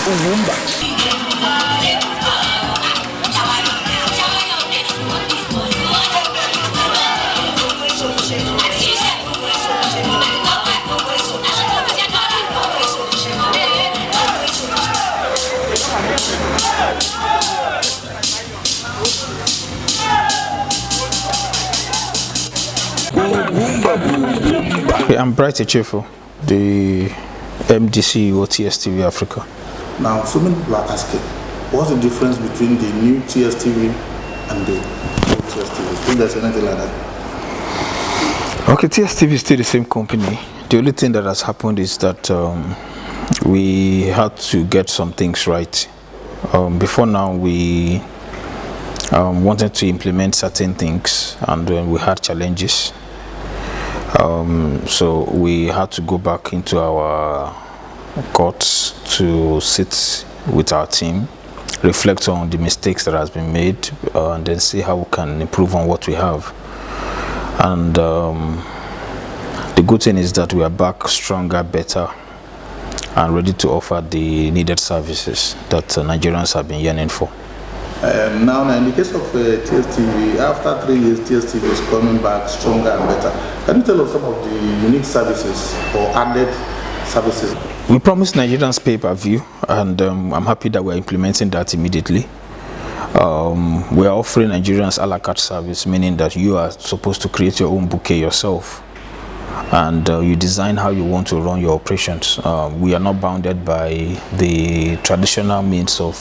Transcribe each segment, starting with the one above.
UGWUMBA. I'm Bright Echefo, the MD/CEO of Tstv Africa. Now, so many people are asking, what's the difference between the new Tstv and the old Tstv? I think there's anything like that. Okay, Tstv is still the same company. The only thing that has happened is that we had to get some things right. Before now, we wanted to implement certain things, and we had challenges. So we had to go back into our courts to sit with our team, reflect on the mistakes that has been made, and then see how we can improve on what we have. And the good thing is that we are back stronger, better, and ready to offer the needed services that Nigerians have been yearning for. Now, in the case of Tstv, after 3 years, Tstv is coming back stronger and better. Can you tell us some of the unique services or added services? We promised Nigerians pay-per-view, and I'm happy that we're implementing that immediately. We are offering Nigerians a la carte service, meaning that you are supposed to create your own bouquet yourself, and you design how you want to run your operations. We are not bounded by the traditional means of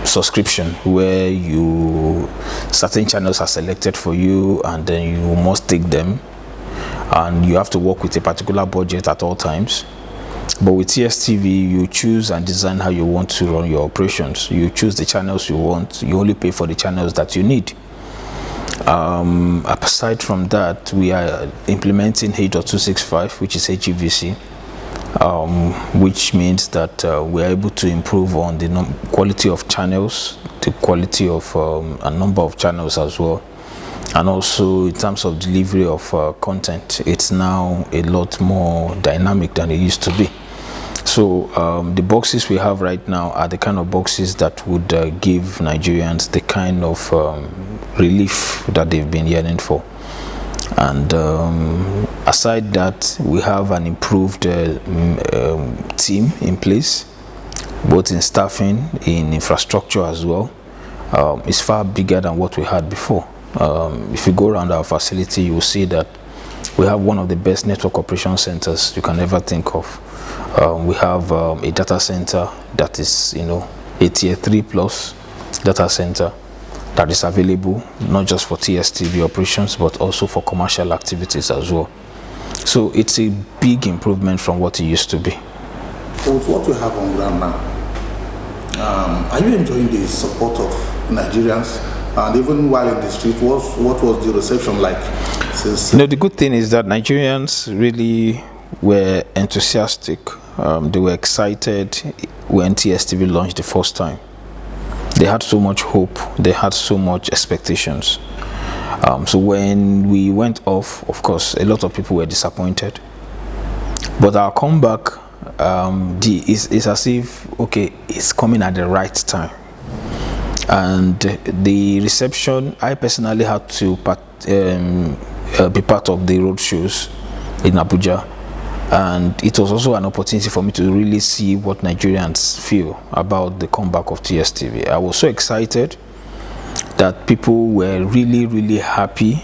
subscription, where certain channels are selected for you and then you must take them, and you have to work with a particular budget at all times. But with Tstv, you choose and design how you want to run your operations. You choose the channels you want. You only pay for the channels that you need. Aside from that, we are implementing H.265, which is HEVC, which means that we are able to improve on the quality of channels, the quality of a number of channels as well, and also in terms of delivery of content. It's now a lot more dynamic than it used to be. So the boxes we have right now are the kind of boxes that would give Nigerians the kind of relief that they've been yearning for. And aside that, we have an improved team in place, both in staffing, in infrastructure as well. It's far bigger than what we had before. If you go around our facility, you will see that we have one of the best network operation centers you can ever think of. We have a data center that is, a tier 3+ data center that is available not just for Tstv operations but also for commercial activities as well. So it's a big improvement from what it used to be. So with what we have on ground now, are you enjoying the support of Nigerians? And even while in the street, what was the reception like? The good thing is that Nigerians really were enthusiastic. They were excited when Tstv launched the first time. They had so much hope, they had so much expectations. So when we went off, of course, a lot of people were disappointed. But our comeback is as if, okay, it's coming at the right time. And the reception, I personally had to be part of the road shows in Abuja. And it was also an opportunity for me to really see what Nigerians feel about the comeback of Tstv. I was so excited that people were really, really happy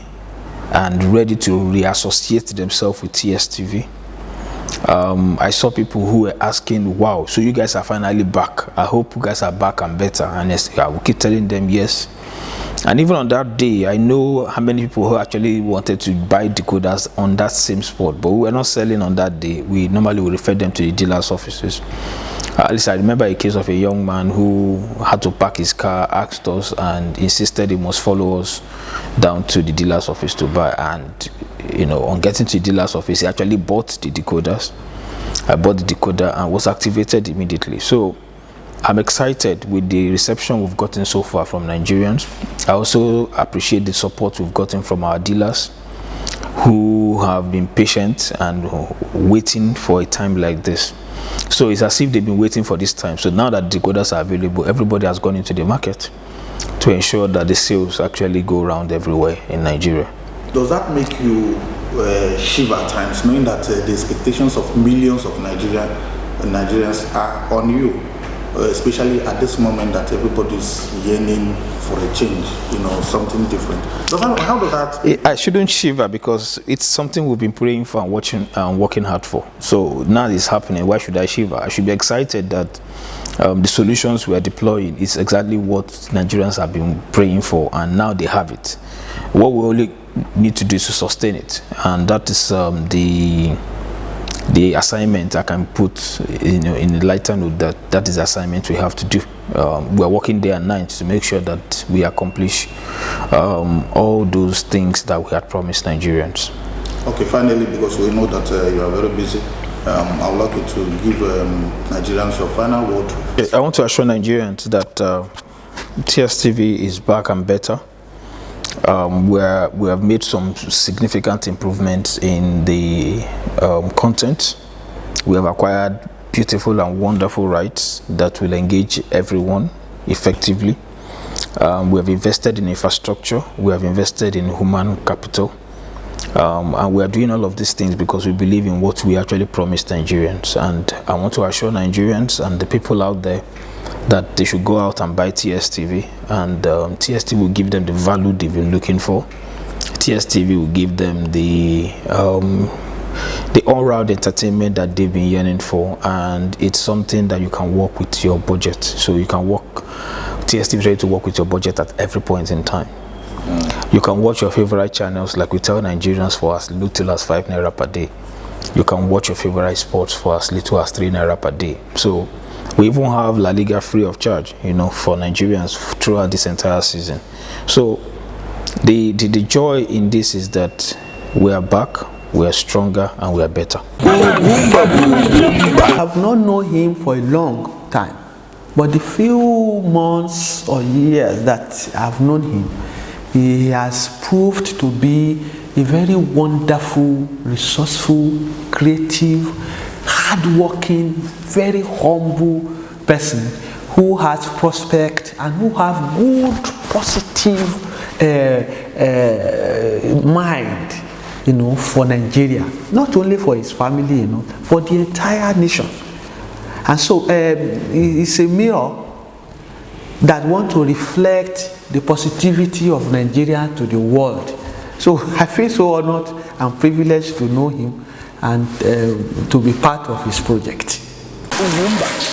and ready to reassociate themselves with Tstv. I saw people who were asking, wow, so you guys are finally back. I hope you guys are back and better. And I will keep telling them yes. And even on that day, I know how many people who actually wanted to buy decoders on that same spot, but we were not selling on that day. We normally would refer them to the dealers' offices. At least I remember a case of a young man who had to park his car, asked us, and insisted he must follow us down to the dealer's office to buy. And on getting to the dealer's office, he actually bought the decoders. I bought the decoder and was activated immediately. So I'm excited with the reception we've gotten so far from Nigerians. I also appreciate the support we've gotten from our dealers. who have been patient and waiting for a time like this. So it's as if they've been waiting for this time. So now that decoders are available, everybody has gone into the market to ensure that the sales actually go around everywhere in Nigeria. Does that make you shiver at times, knowing that the expectations of millions of Nigerians are on you, especially at this moment that everybody's yearning for a change, something different? How does that? I shouldn't shiver because it's something we've been praying for and watching and working hard for. So now it's happening. Why should I shiver? I should be excited that the solutions we are deploying is exactly what Nigerians have been praying for, and now they have it. What we only need to do is to sustain it, and that is the assignment I can put in a lighter note. That is the assignment we have to do. We are working day and night to make sure that we accomplish all those things that we had promised Nigerians. Okay, finally, because we know that you are very busy, I would like you to give Nigerians your final word. I want to assure Nigerians that TSTV is back and better. We have made some significant improvements in the content. We have acquired beautiful and wonderful rights that will engage everyone effectively. We have invested in infrastructure. We have invested in human capital. And we are doing all of these things because we believe in what we actually promised Nigerians. And I want to assure Nigerians and the people out there that they should go out and buy TSTV, and TSTV will give them the value they've been looking for. TSTV will give them the all-round entertainment that they've been yearning for, and it's something that you can work with your budget. So you can work, TSTV is ready to work with your budget at every point in time. You can watch your favorite channels, like we tell Nigerians, for as little as 5 naira per day. You can watch your favorite sports for as little as 3 naira per day. So we even have La Liga free of charge, for Nigerians throughout this entire season. So the joy in this is that we are back, we are stronger, and we are better. I have not known him for a long time, but the few months or years that I've known him, he has proved to be a very wonderful, resourceful, creative, hardworking, very humble person who has prospect and who have good, positive mind, for Nigeria, not only for his family, for the entire nation. And so it's a mirror that want to reflect the positivity of Nigeria to the world. So I feel so honored and privileged to know him and to be part of his project.